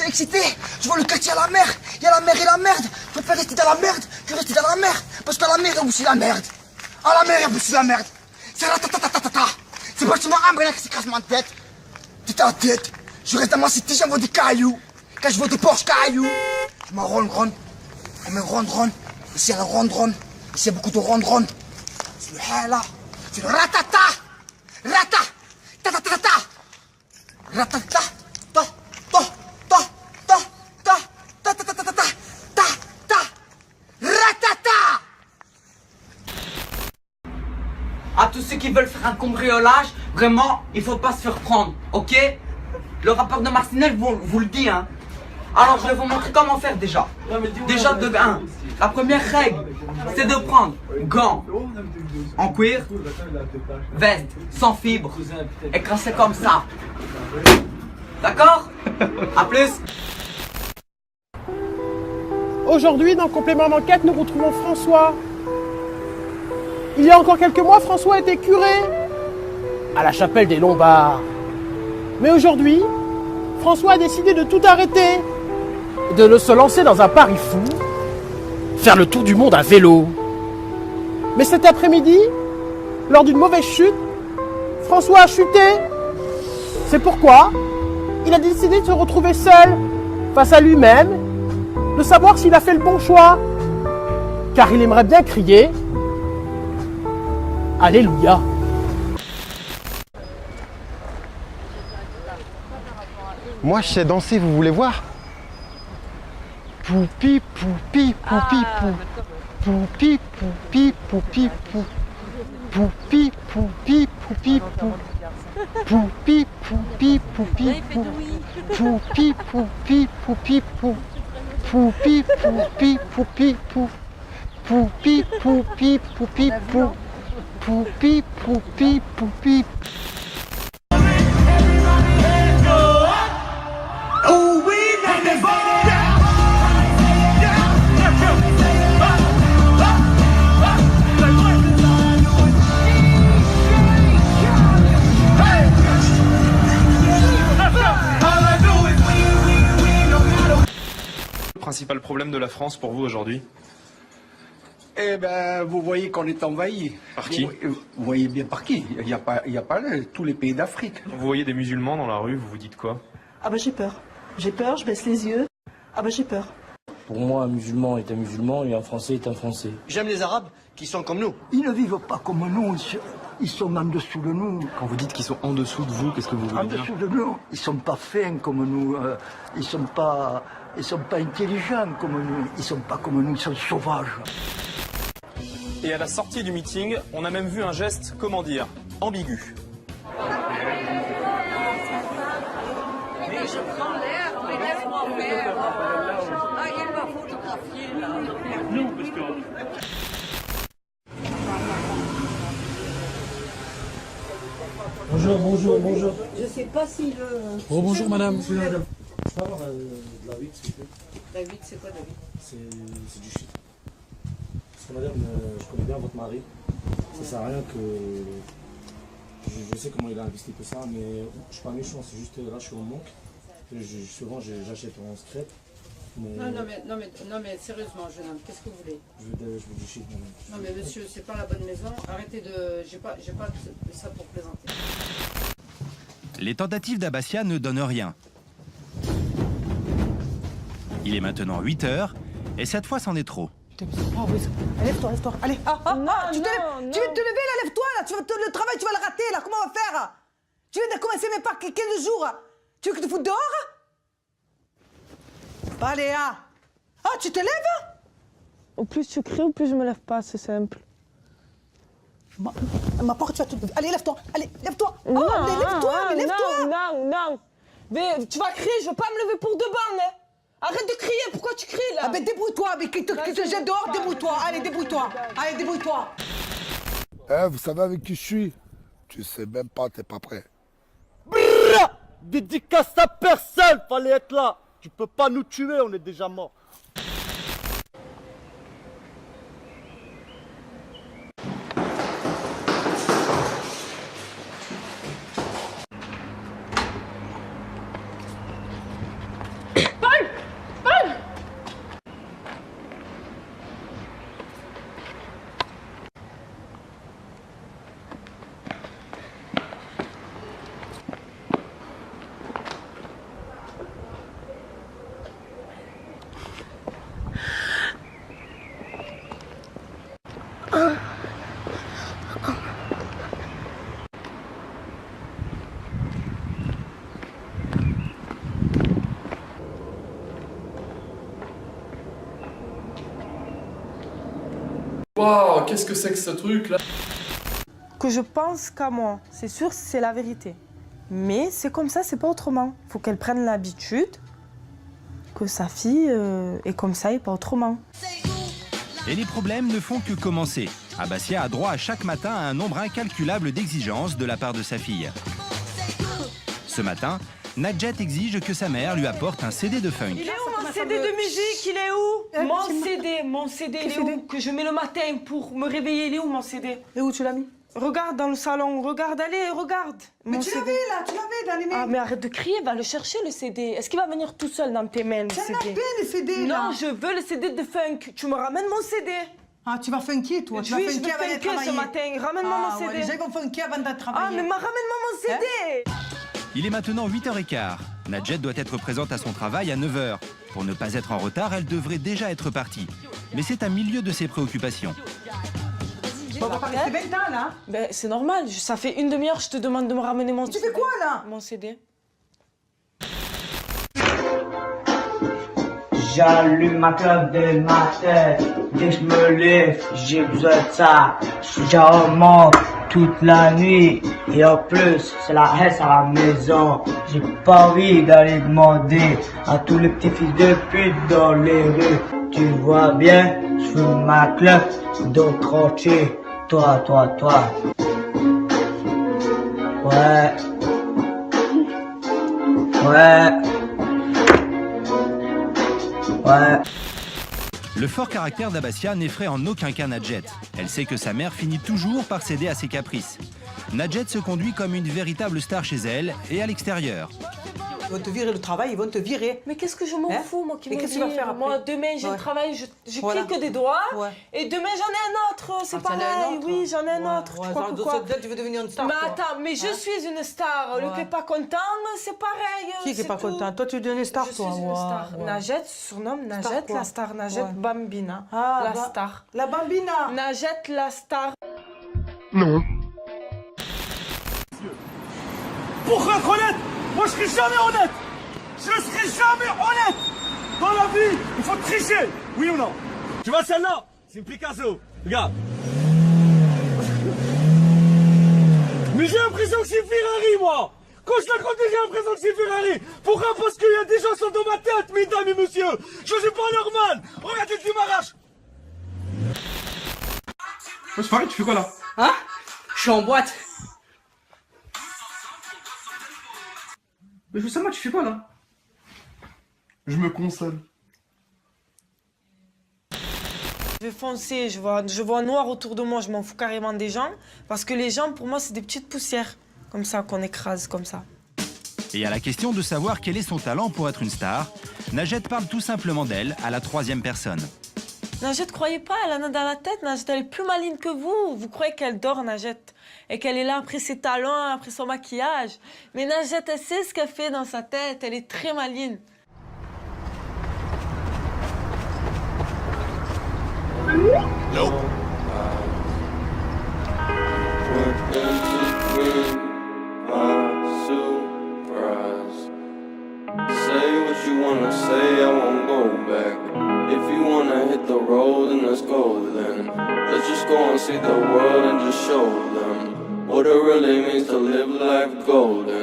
excité. Je vois le quartier à la mer. Il y a la mer et la merde. Je préfère rester dans la merde que rester dans la merde. Parce qu'à la mer, il y a aussi la merde. À la mer, il y a aussi la merde. C'est la ta. C'est bâtiment Ambrella qui s'écrase ma tête. Tête à tête. Je reste dans ma cité, j'envoie des cailloux. Quand je vois des Porsche cailloux, je m'en ronde. On me ronde. Ici, il y a la ronde. Ici, il y a beaucoup de ronde. C'est le hala. C'est le ratata. Rata. Ta. Ratata. À tous ceux qui veulent faire un cambriolage, vraiment, il faut pas se faire prendre, ok? Le rappeur de Marcinelle vous le dit, hein. Alors je vais vous montrer comment faire déjà. Déjà de 1, la première règle, c'est de prendre gants en cuir, veste sans fibre, écrasé comme ça. D'accord? A plus. Aujourd'hui, dans le complément d'enquête, nous retrouvons François. Il y a encore quelques mois, François était curé à la chapelle des Lombards. Mais aujourd'hui, François a décidé de tout arrêter et de se lancer dans un pari fou, faire le tour du monde à vélo. Mais cet après-midi, lors d'une mauvaise chute, François a chuté. C'est pourquoi il a décidé de se retrouver seul face à lui-même, de savoir s'il a fait le bon choix, car il aimerait bien crier Alléluia. Moi, je sais danser, vous voulez voir? Poupi, poupi, poupi, pou. Poupi, poupi, poupi, pou. Poupi, poupi, poupi, pou. Poupi, poupi, poupi, pou. Poupi, poupi, poupi, pou. Poupi, poupi, poupi, pou. Poupi, poupi, poupi, pou. Poupi, poupi, poupi. Le principal problème de la France pour vous aujourd'hui? Eh ben, vous voyez qu'on est envahi. Par qui? Vous voyez bien par qui. Il n'y a pas tous les pays d'Afrique. Vous voyez des musulmans dans la rue, vous vous dites quoi? Ah bah j'ai peur. J'ai peur, je baisse les yeux. Ah bah j'ai peur. Pour moi, un musulman est un musulman et un français est un français. J'aime les Arabes qui sont comme nous. Ils ne vivent pas comme nous. Ils sont en dessous de nous. Quand vous dites qu'ils sont en dessous de vous, qu'est-ce que vous voulez dire? En dessous de nous. Ils sont pas fins comme nous. Ils sont pas intelligents comme nous. Ils sont pas comme nous. Ils sont sauvages. Et à la sortie du meeting, on a même vu un geste, comment dire, ambigu. Mais je prends l'air, mais laisse-moi faire. Ah, il m'a photographié là. Non, parce que... Bonjour. Je sais pas si le... Oh, bonjour madame. Je peux avoir de la huître, s'il vous plaît? La huître, c'est quoi la huître? C'est du shit. Parce que madame, je connais bien votre mari. Ça sert à rien que... Je sais comment il a investi tout ça, mais je suis pas méchant, c'est juste là je suis en manque. Souvent j'achète en secret. Mais... Non mais sérieusement, jeune homme, qu'est-ce que vous voulez? Je veux du shit, madame. Non mais monsieur, c'est pas la bonne maison. Arrêtez de... J'ai pas ça pour plaisanter. Les tentatives d'Abbassia ne donnent rien. Il est maintenant 8 h et cette fois c'en est trop. Lève-toi. Allez, tu veux te lever là, lève-toi là. Le travail, tu vas le rater là. Comment on va faire? Tu viens de commencer même pas 15 jours. Tu veux que tu te foutes dehors? Bah Léa. Ah, tu te lèves? Au plus tu cries, au plus je me lève pas, c'est simple. Ma porte, tu vas te lever. Allez, lève-toi. Allez, lève-toi. Oh, Non, lève-toi. Non. Mais tu vas crier, je vais pas me lever pour de bon, hein. Arrête de crier, pourquoi tu cries là? Ah ben débrouille-toi, mais qui te jette dehors, débrouille-toi. Allez, débrouille-toi. Vous savez avec qui je suis? Tu sais même pas, t'es pas prêt. Brrr! Dédicace à personne, fallait être là. Tu peux pas nous tuer, on est déjà morts. Pas Waouh, qu'est-ce que c'est que ce truc là? Que je pense qu'à moi, c'est sûr, c'est la vérité. Mais c'est comme ça, c'est pas autrement. Faut qu'elle prenne l'habitude que sa fille est comme ça et pas autrement. Et les problèmes ne font que commencer. Abbassia a droit à chaque matin à un nombre incalculable d'exigences de la part de sa fille. Ce matin, Nadjet exige que sa mère lui apporte un CD de funk. Il est où mon CD de musique? Il est où? Mon CD, il est où? Que je mets le matin pour me réveiller, il est où mon CD? Et où tu l'as mis? Regarde dans le salon, regarde, allez, regarde. Mais tu l'avais là, tu l'avais dans les mains. Ah, mais arrête de crier, va le chercher le CD. Est-ce qu'il va venir tout seul dans tes mains, le CD? Tu en as plein les CD là. Non, je veux le CD de funk. Tu me ramènes mon CD. Ah, tu vas funker toi. Tu vas Oui, je vais avant d'aller funker ce travailler. matin. Ramène-moi mon CD. Ouais, les gens vont funker avant d'aller travailler. Ah, mais ramène-moi mon CD. Il est maintenant 8h15. Nadjet doit être présente à son travail à 9h. Pour ne pas être en retard, elle devrait déjà être partie. Mais c'est à milieu de ses préoccupations. On va pas rester 20 ans là. Ben, c'est normal, ça fait une demi-heure, je te demande de me ramener mon CD. Tu fais quoi là? Mon CD. J'allume ma clope de matin, dès que je me lève, j'ai besoin de ça. Je suis déjà en manque toute la nuit, et en plus, c'est la haine à la maison. J'ai pas envie d'aller demander à tous les petits fils de pute dans les rues. Tu vois bien, je fume ma clope, donc tranquille. Toi. Ouais. Le fort caractère d'Abbassia n'effraie en aucun cas Nadjet. Elle sait que sa mère finit toujours par céder à ses caprices. Nadjet se conduit comme une véritable star chez elle et à l'extérieur. Ils vont te virer le travail, ils vont te virer. Mais qu'est-ce que je m'en fous, moi qui me qu'est-ce que tu vas faire après? Moi, demain, j'ai le travail, je Voilà. clique des doigts. Ouais. Et demain, j'en ai un autre, c'est pareil. Oui, j'en ai un autre. Tu crois que quoi? Tu veux devenir une star. Mais toi. attends, mais je suis une star. Le qui est pas content, c'est pareil. Qui est pas content? Toi, tu es devenue star, Je toi. suis une star. Nadjet se surnomme Nadjet quoi? la star. Nadjet Ouais. Bambina. Ah, La star. La bambina. Nadjet la star. Non. Pour être honnête, moi je serai jamais honnête. Je serai jamais honnête. Dans la vie, il faut tricher. Oui ou non? Tu vois celle-là? C'est une Picasso. Regarde. Mais j'ai l'impression que c'est Ferrari, moi. Quand je la conduis, j'ai l'impression que c'est Ferrari. Pourquoi? Parce qu'il y a des gens qui sont dans ma tête, mesdames et messieurs. Je suis pas normal. Regardez le démarrage. Ouais, Farid, tu fais quoi là? Hein? Je suis en boîte. Mais justement, tu fais quoi là? Je me console. Je vais foncer, je vois noir autour de moi, je m'en fous carrément des gens. Parce que les gens, pour moi, c'est des petites poussières. Comme ça, qu'on écrase, comme ça. Et à la question de savoir quel est son talent pour être une star, Nadjet parle tout simplement d'elle à la troisième personne. Nadjet, croyez pas, elle en a dans la tête. Nadjet, elle est plus maligne que vous. Vous croyez qu'elle dort, Nadjet, et qu'elle est là après ses talons, après son maquillage. Mais Nadjet, elle sait ce qu'elle fait dans sa tête. Elle est très maligne. Non. Say what you wanna say, I won't go back. If you wanna hit the road, then let's go then. Let's just go and see the world and just show them what it really means to live life golden.